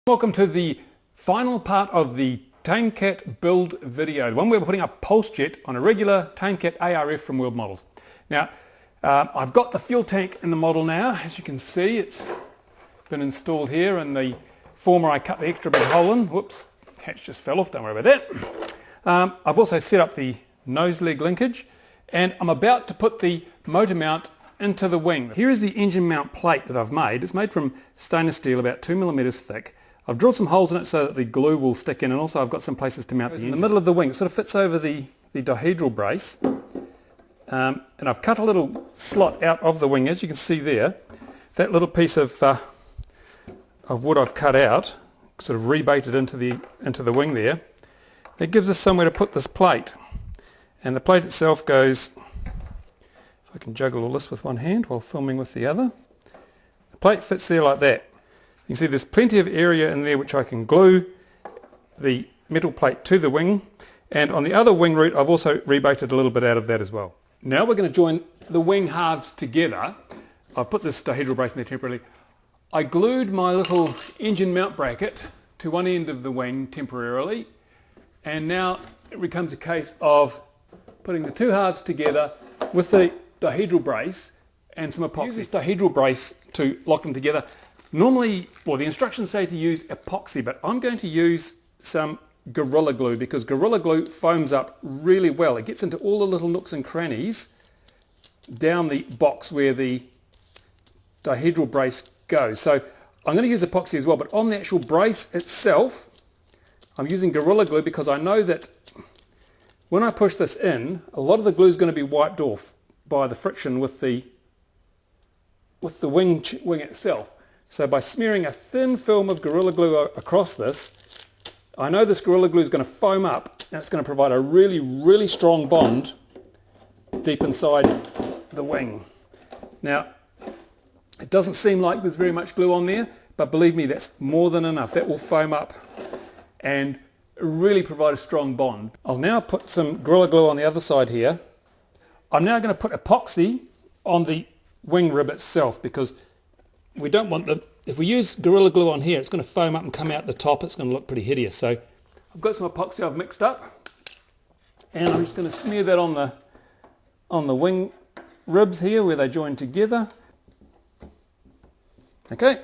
Welcome to the final part of the TameCat build video, the one where we're putting up pulsejet on a regular TameCat ARF from World Models. Now, I've got the fuel tank in the model now. As you can see, it's been installed here, and the former I cut the extra big hole in. Whoops, hatch just fell off, don't worry about that. I've also set up the nose leg linkage, and I'm about to put the motor mount into the wing. Here is the engine mount plate that I've made. It's made from stainless steel, about 2mm thick. I've drilled some holes in it so that the glue will stick in, and also I've got some places to mount the engine. In the middle of the wing. It sort of fits over the dihedral brace, and I've cut a little slot out of the wing, as you can see there. That little piece of wood I've cut out, sort of rebaited into the wing there. That gives us somewhere to put this plate, and the plate itself goes. If I can juggle all this with one hand while filming with the other. The plate fits there like that. You can see there's plenty of area in there which I can glue the metal plate to the wing, and on the other wing root I've also rebaited a little bit out of that as well. Now we're going to join the wing halves together. I've put this dihedral brace in there temporarily. I glued my little engine mount bracket to one end of the wing temporarily, and now it becomes a case of putting the two halves together with the dihedral brace and some epoxy. Use this dihedral brace to lock them together. Normally, well, the instructions say to use epoxy, but I'm going to use some Gorilla Glue because Gorilla Glue foams up really well. It gets into all the little nooks and crannies down the box where the dihedral brace goes. So I'm going to use epoxy as well, but on the actual brace itself, I'm using Gorilla Glue because I know that when I push this in, a lot of the glue is going to be wiped off by the friction with the wing itself. So by smearing a thin film of Gorilla Glue across this, I know this Gorilla Glue is going to foam up, and it's going to provide a really, really strong bond deep inside the wing. Now, it doesn't seem like there's very much glue on there, but believe me, that's more than enough. That will foam up and really provide a strong bond. I'll now put some Gorilla Glue on the other side here. I'm now going to put epoxy on the wing rib itself because we don't want if we use Gorilla Glue on here, it's going to foam up and come out the top. It's going to look pretty hideous. So I've got some epoxy I've mixed up, and I'm just going to smear that on the wing ribs here where they join together. Okay.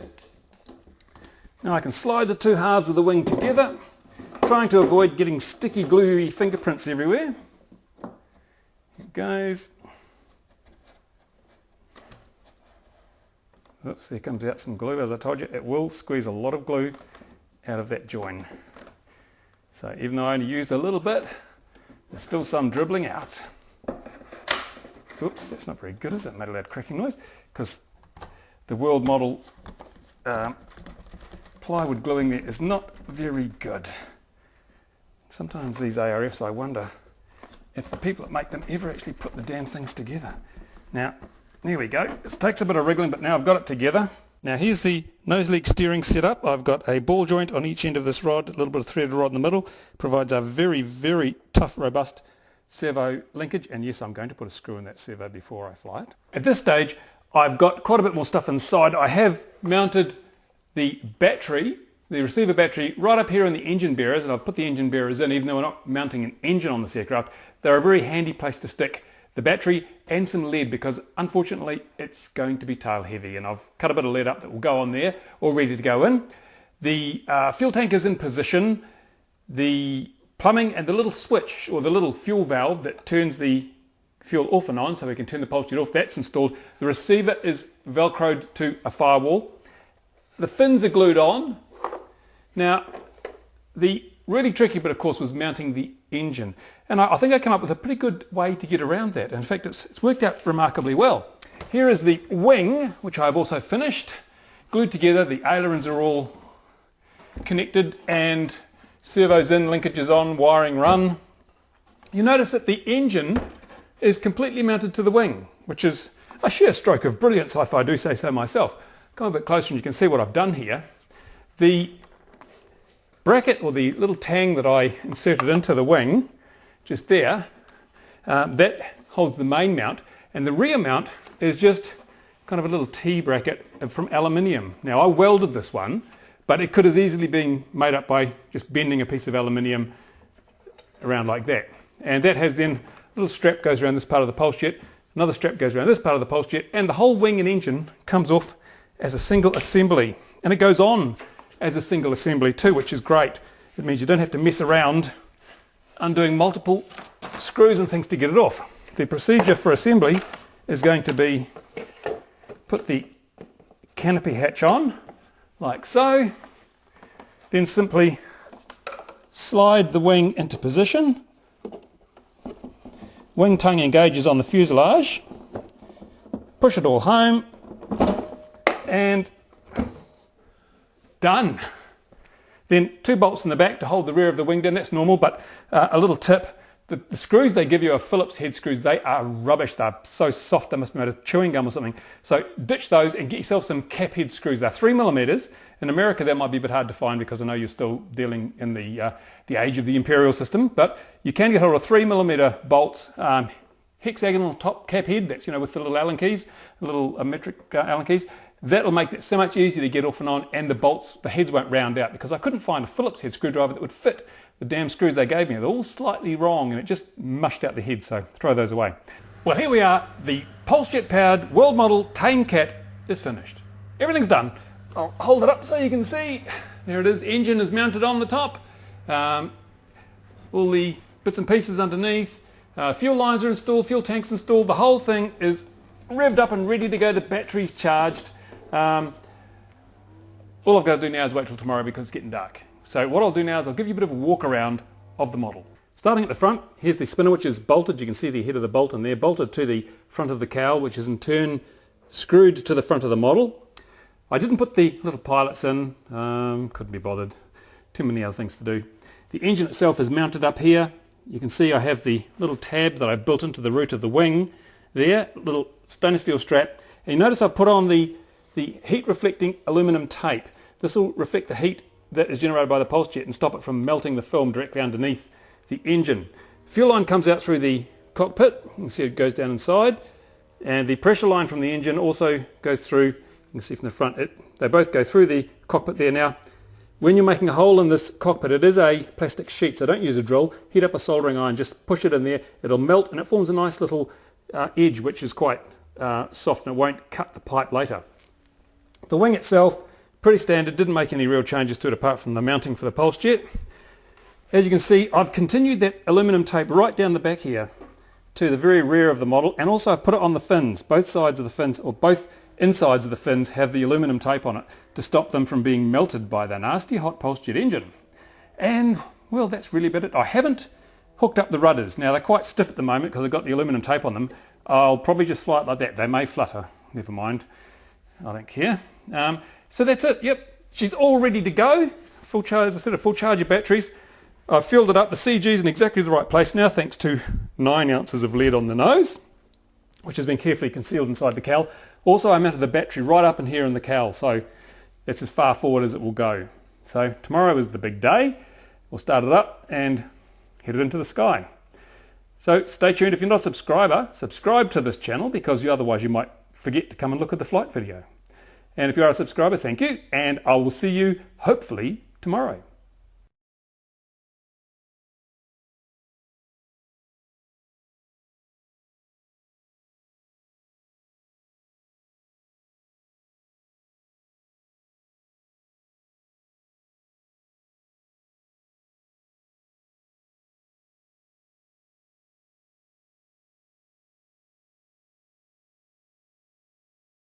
Now I can slide the two halves of the wing together, trying to avoid getting sticky, gluey fingerprints everywhere. Here it goes. Oops, there comes out some glue. As I told you, it will squeeze a lot of glue out of that join. So even though I only used a little bit, there's still some dribbling out. Oops, that's not very good, is it? It made a loud cracking noise because the World Model plywood gluing there is not very good. Sometimes these ARFs, I wonder if the people that make them ever actually put the damn things together. Now, there we go. It takes a bit of wriggling, but now I've got it together. Now here's the nose leg steering setup. I've got a ball joint on each end of this rod, a little bit of threaded rod in the middle. Provides a very, very tough, robust servo linkage. And yes, I'm going to put a screw in that servo before I fly it. At this stage, I've got quite a bit more stuff inside. I have mounted the battery, the receiver battery, right up here in the engine bearers, and I've put the engine bearers in, even though we're not mounting an engine on this aircraft. They're a very handy place to stick the battery and some lead because unfortunately it's going to be tail heavy, and I've cut a bit of lead up that will go on there all ready to go in. The fuel tank is in position. The plumbing and the little switch or the little fuel valve that turns the fuel off and on so we can turn the pulsejet off, that's installed. The receiver is velcroed to a firewall. The fins are glued on. Now the really tricky bit of course was mounting the engine, and I think I came up with a pretty good way to get around that. In fact, it's worked out remarkably well. Here is the wing, which I've also finished, glued together. The ailerons are all connected and servos in, linkages on, wiring run. You notice that the engine is completely mounted to the wing, which is a sheer stroke of brilliance if I do say so myself. Come a bit closer and you can see what I've done here. The bracket, or the little tang that I inserted into the wing, just there, that holds the main mount, and the rear mount is just kind of a little T bracket from aluminium. Now I welded this one, but it could have easily been made up by just bending a piece of aluminium around like that. And that has then a little strap goes around this part of the pulse jet, another strap goes around this part of the pulse jet, and the whole wing and engine comes off as a single assembly. And it goes on as a single assembly too, which is great. It means you don't have to mess around undoing multiple screws and things to get it off. The procedure for assembly is going to be put the canopy hatch on like so, then simply slide the wing into position. Wing tongue engages on the fuselage, push it all home, and done. Then 2 bolts in the back to hold the rear of the wing down. That's normal, but a little tip, the screws they give you are Phillips head screws. They are rubbish. They're so soft they must be made of chewing gum or something. So ditch those and get yourself some cap head screws. They're 3mm. In America that might be a bit hard to find because I know you're still dealing in the age of the imperial system, but you can get hold of 3mm bolts, hexagonal top cap head, that's with the little Allen keys, little metric Allen keys. That'll make it so much easier to get off and on, and the heads won't round out, because I couldn't find a Phillips head screwdriver that would fit the damn screws they gave me. They're all slightly wrong and it just mushed out the head, so throw those away. Well, here we are. The pulsejet powered world model TameCat is finished. Everything's done. I'll hold it up so you can see. There it is. Engine is mounted on the top. All the bits and pieces underneath. Fuel lines are installed, fuel tanks installed. The whole thing is revved up and ready to go. The battery's charged. All I've got to do now is wait till tomorrow because it's getting dark. So what I'll do now is I'll give you a bit of a walk around of the model. Starting at the front, here's the spinner, which is bolted. You can see the head of the bolt in there, bolted to the front of the cowl, which is in turn screwed to the front of the model. I didn't put the little pilots in, couldn't be bothered. Too many other things to do. The engine itself is mounted up here. You can see I have the little tab that I built into the root of the wing there, little stainless steel strap. And you notice I've put on the heat reflecting aluminum tape. This will reflect the heat that is generated by the pulse jet and stop it from melting the film directly underneath the engine. Fuel line comes out through the cockpit. You can see it goes down inside. And the pressure line from the engine also goes through. You can see from the front, they both go through the cockpit there. Now, when you're making a hole in this cockpit, it is a plastic sheet, so don't use a drill. Heat up a soldering iron, just push it in there. It'll melt and it forms a nice little edge, which is quite soft, and it won't cut the pipe later. The wing itself, pretty standard, didn't make any real changes to it apart from the mounting for the pulse jet. As you can see, I've continued that aluminum tape right down the back here to the very rear of the model, and also I've put it on the fins. Both sides of the fins, or both insides of the fins, have the aluminum tape on it to stop them from being melted by the nasty hot pulse jet engine. And well, that's really about it. I haven't hooked up the rudders. Now they're quite stiff at the moment because I've got the aluminum tape on them. I'll probably just fly it like that. They may flutter, never mind. I don't care. So that's it. Yep, she's all ready to go. Full charge, as I said, a full charge of batteries. I've filled it up. The CG's in exactly the right place now, thanks to 9 ounces of lead on the nose, which has been carefully concealed inside the cowl. Also, I mounted the battery right up in here in the cowl, so it's as far forward as it will go. So tomorrow is the big day. We'll start it up and head it into the sky. So stay tuned. If you're not a subscriber, subscribe to this channel, because otherwise you might forget to come and look at the flight video. And if you are a subscriber, thank you, and I will see you hopefully tomorrow.